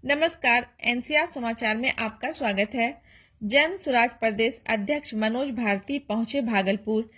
नमस्कार, एनसीआर समाचार में आपका स्वागत है। जन स्वराज प्रदेश अध्यक्ष मनोज भारती पहुंचे भागलपुर।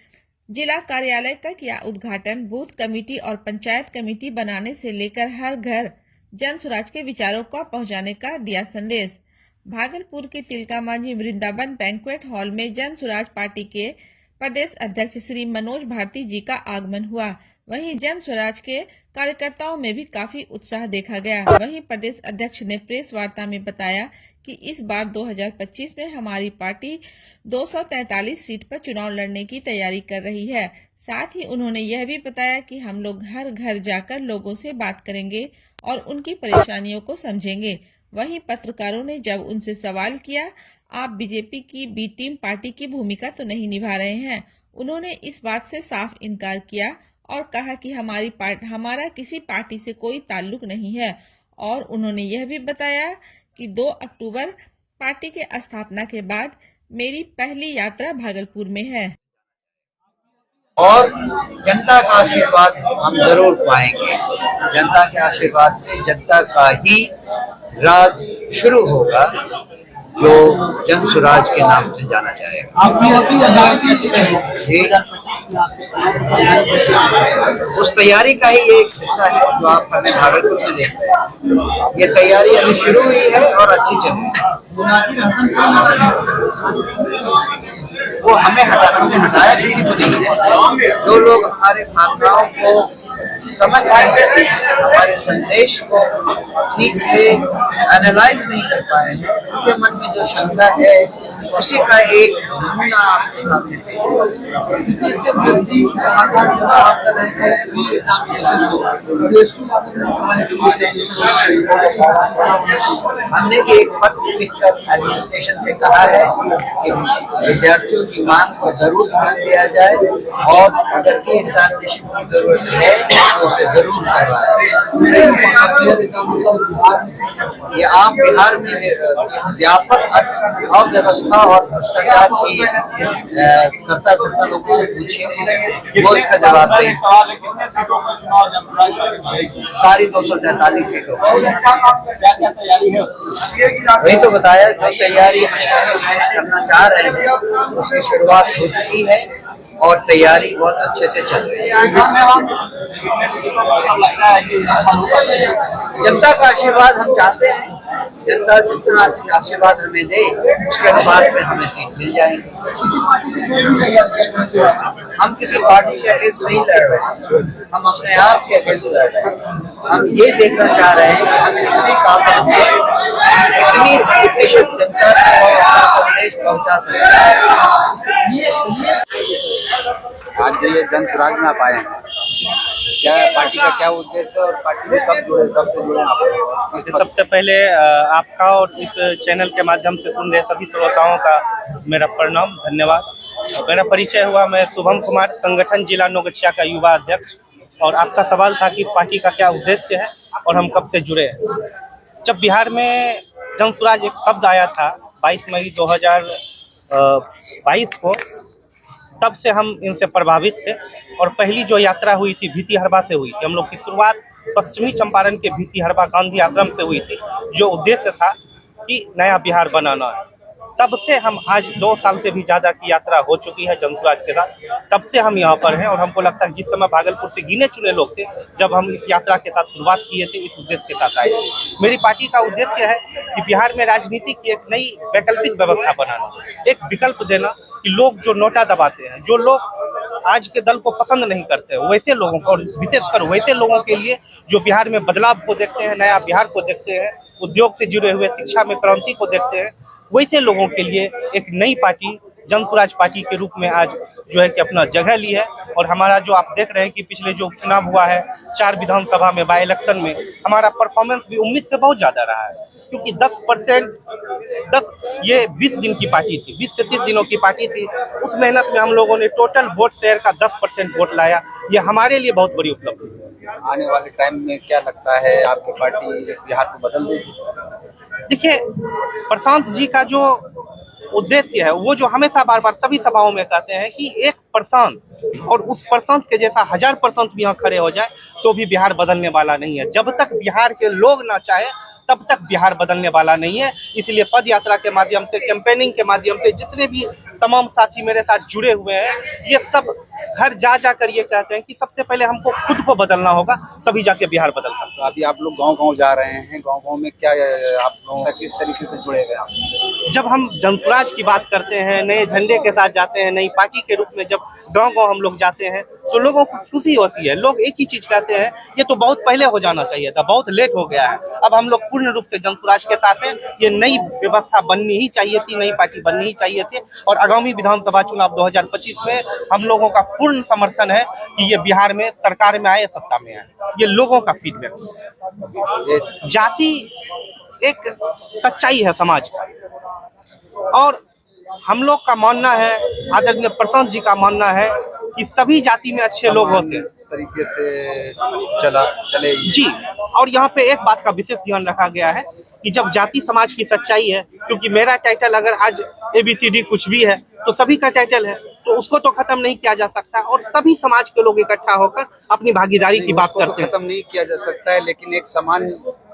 जिला कार्यालय का किया उद्घाटन। बूथ कमेटी और पंचायत कमेटी बनाने से लेकर हर घर जन स्वराज के विचारों को पहुंचाने का दिया संदेश। भागलपुर के तिलका मांझी वृंदावन बैंक्वेट हॉल में जन स्वराज पार्टी के प्रदेश अध्यक्ष श्री मनोज भारती जी का आगमन हुआ। वहीं जन स्वराज के कार्यकर्ताओं में भी काफी उत्साह देखा गया। वहीं प्रदेश अध्यक्ष ने प्रेस वार्ता में बताया कि इस बार 2025 में हमारी पार्टी 243 सीट पर चुनाव लड़ने की तैयारी कर रही है। साथ ही उन्होंने यह भी बताया कि हम लोग हर घर जाकर लोगों से बात करेंगे और उनकी परेशानियों को समझेंगे। वहीं पत्रकारों ने जब उनसे सवाल किया, आप बीजेपी की बी टीम पार्टी की भूमिका तो नहीं निभा रहे हैं, उन्होंने इस बात से साफ इनकार किया और कहा कि हमारा किसी पार्टी से कोई ताल्लुक नहीं है। और उन्होंने यह भी बताया कि 2 अक्टूबर पार्टी के स्थापना के बाद मेरी पहली यात्रा भागलपुर में है और जनता का आशीर्वाद हम जरूर पाएंगे। जनता के आशीर्वाद से जनता का ही राज शुरू होगा, जो जन स्वराज के नाम से जाना जाएगा। उस तैयारी का ही एक हिस्सा है जो आप हमें भागलपुर में देख रहे हैं। ये तैयारी अभी शुरू हुई है और अच्छी चल रही है। वो हमने हटाया किसी को नहीं है। जो लोग हमारे भावनाओं को समझ नहीं सके, हमारे संदेश को ठीक से एनालाइज नहीं कर पाए, उनके मन में जो शंका है उसी का एक नमूना आपके सामने हमने भी एक पत्र लिखकर एडमिनिस्ट्रेशन से कहा है कि विद्यार्थियों की मांग को जरूर ध्यान दिया जाए और अगर कोई एग्जामिनेशन की जरूरत है तो उसे जरूर करवाएं। ये आम बिहार में व्यापक अव्यवस्था और भ्रष्टाचार की करता लोगों से पूछिए, वो इसका जवाब दें। सारी 243 सीटों वही तो बताया, जो तैयारी करना चाह रहे हैं उसकी शुरुआत हो चुकी है और तैयारी बहुत अच्छे से चल रही है। जनता का आशीर्वाद हम चाहते हैं। जनता जितना आशीर्वाद हमें दे उसके अनुपात में हमें सीट मिल जाएगी। हम किसी पार्टी के अगेंस्ट नहीं लड़ रहे, हम अपने आप के अगेंस्ट लड़ रहे हैं। हम ये देखना चाह रहे हैं कि हम कितने काबिल हैं, कितनी प्रतिशत जनता को अपना संदेश पहुंचा सकते हैं। आज ये जन स्वराज में आप आए हैं, क्या पार्टी का क्या उद्देश्य है और पार्टी में कब से जुड़े आप? सबसे पहले आपका और इस चैनल के माध्यम से सुन रहे सभी श्रोताओं का मेरा प्रणाम, धन्यवाद। मेरा परिचय हुआ, मैं शुभम कुमार, संगठन जिला नौगछिया का युवा अध्यक्ष। और आपका सवाल था कि पार्टी का क्या उद्देश्य है और हम कब से जुड़े हैं। जब बिहार में जन स्वराज एक शब्द आया था 22 मई 2022 को, तब से हम इनसे प्रभावित थे। और पहली जो यात्रा हुई थी भितिहरवा से हुई थी। हम लोग की शुरुआत पश्चिमी चंपारण के भितिहरवा गांधी आश्रम से हुई थी, जो उद्देश्य था कि नया बिहार बनाना है। तब से हम आज 2 साल से भी ज़्यादा की यात्रा हो चुकी है जन स्वराज के साथ। तब से हम यहाँ पर हैं और हमको लगता है जिस समय भागलपुर से गिने चुने लोग थे, जब हम इस यात्रा के साथ शुरुआत किए थे, इस उद्देश्य के साथ आए। मेरी पार्टी का उद्देश्य है कि बिहार में राजनीति की एक नई वैकल्पिक व्यवस्था बनाना, एक विकल्प देना कि लोग जो नोटा दबाते हैं, जो लोग आज के दल को पसंद नहीं करते, वैसे लोगों को, और विशेषकर वैसे लोगों के लिए जो बिहार में बदलाव को देखते हैं, नया बिहार को देखते हैं, उद्योग से जुड़े हुए शिक्षा में क्रांति को देखते हैं, वैसे लोगों के लिए एक नई पार्टी जन स्वराज पार्टी के रूप में आज जो है कि अपना जगह ली है। और हमारा जो आप देख रहे हैं कि पिछले जो उपचुनाव हुआ है 4 विधानसभा में, बाई इलेक्शन में, हमारा परफॉर्मेंस भी उम्मीद से बहुत ज़्यादा रहा है। क्योंकि 10% ये 20 दिन की पार्टी थी, 20 से 30 दिनों की पार्टी थी। उस मेहनत में हम लोगों ने टोटल वोट शेयर का 10% वोट लाया। ये हमारे लिए बहुत बड़ी उपलब्धि है। आने वाले टाइम में क्या लगता है आपकी पार्टी बिहार को बदल देगी? देखिए, प्रशांत जी का जो उद्देश्य है वो जो हमेशा बार बार सभी सभाओं में कहते हैं कि 1% और उस परसेंट के जैसा 1000% भी यहाँ खड़े हो जाए तो भी बिहार बदलने वाला नहीं है। जब तक बिहार के लोग ना चाहे तब तक बिहार बदलने वाला नहीं है। इसलिए पद यात्रा के माध्यम से, कैंपेनिंग के माध्यम से जितने भी तमाम साथी मेरे साथ जुड़े हुए हैं, ये सब घर जा कर ये कहते हैं कि सबसे पहले हमको खुद को बदलना होगा, तभी जाके बिहार बदल सकता है। तो अभी आप लोग गांव-गांव जा रहे हैं, गांव-गांव में क्या आप लोग किस तरीके से जुड़े हुए आप? जब हम जनसुराज की बात करते हैं, नए झंडे के साथ जाते हैं, नई पार्टी के रूप में जब गांव-गांव हम लोग जाते हैं, तो लोगों को खुशी होती है। लोग एक ही चीज कहते हैं, ये तो बहुत पहले हो जाना चाहिए था, बहुत लेट हो गया है। अब हम लोग पूर्ण रूप से जनसुराज के साथ हैं। ये नई व्यवस्था बननी ही चाहिए थी, नई पार्टी बननी ही चाहिए थी, और आगामी विधानसभा चुनाव 2025 में हम लोगों का पूर्ण समर्थन है कि ये बिहार में सरकार में आए, सत्ता में आए। ये लोगों का फीडबैक। जाति एक सच्चाई है समाज का, और हम लोग का मानना है, आदरणीय प्रशांत जी का मानना है कि सभी जाति में अच्छे लोग होते हैं, तरीके से चले जी। और यहाँ पे एक बात का विशेष ध्यान रखा गया है कि जब जाति समाज की सच्चाई है, क्योंकि मेरा टाइटल अगर आज ABCD कुछ भी है तो सभी का टाइटल है, तो उसको तो खत्म नहीं किया जा सकता, और सभी समाज के लोग इकट्ठा होकर अपनी भागीदारी की बात करते हैं। खत्म नहीं किया जा सकता है, लेकिन एक समान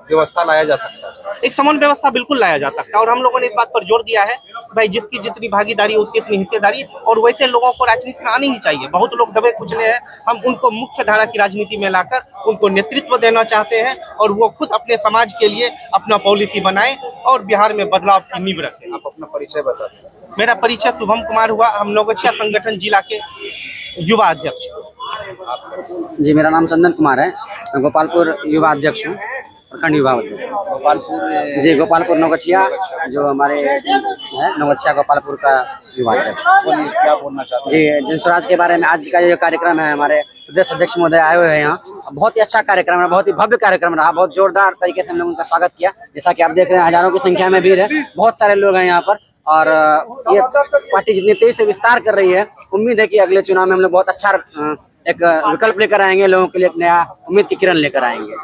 व्यवस्था लाया जा सकता है। एक समान व्यवस्था बिल्कुल लाया जा सकता है, और हम लोगों ने इस बात पर जोर दिया है भाई, जिसकी जितनी भागीदारी उसकी इतनी हिस्सेदारी, और वैसे लोगों को राजनीति में आनी ही चाहिए। बहुत लोग दबे कुचले हैं, हम उनको मुख्य धारा की राजनीति में लाकर उनको नेतृत्व देना चाहते हैं, और वो खुद अपने समाज के लिए अपना पॉलिसी बनाएं और बिहार में बदलाव की नींव रखें। आप अपना परिचय बता दें। मेरा परिचय शुभम कुमार हुआ, हम नवगछिया संगठन जिला के युवा अध्यक्ष। जी, मेरा नाम चंदन कुमार है, मैं गोपालपुर युवा अध्यक्ष हूँ, प्रखंड युवा अध्यक्ष। गोपालपुर जी, गोपालपुर नवगछिया, जो हमारे है नवगछिया गोपालपुर का युवा अध्यक्ष। बोलिए, क्या बोलना चाहते हैं? जी, जनसुराज के बारे में आज का जो कार्यक्रम है, हमारे प्रदेश अध्यक्ष महोदय आए हुए हैं यहाँ, बहुत ही अच्छा कार्यक्रम है, बहुत ही भव्य कार्यक्रम रहा, बहुत जोरदार तरीके से हम लोग उनका स्वागत किया। जैसा कि आप देख रहे हैं, हजारों की संख्या में भीड़ है, बहुत सारे लोग हैं यहाँ पर, और ये पार्टी जितनी तेजी से विस्तार कर रही है, उम्मीद है कि अगले चुनाव में हम लोग बहुत अच्छा एक विकल्प लेकर आएंगे, लोगों के लिए एक नया उम्मीद की किरण लेकर आएंगे।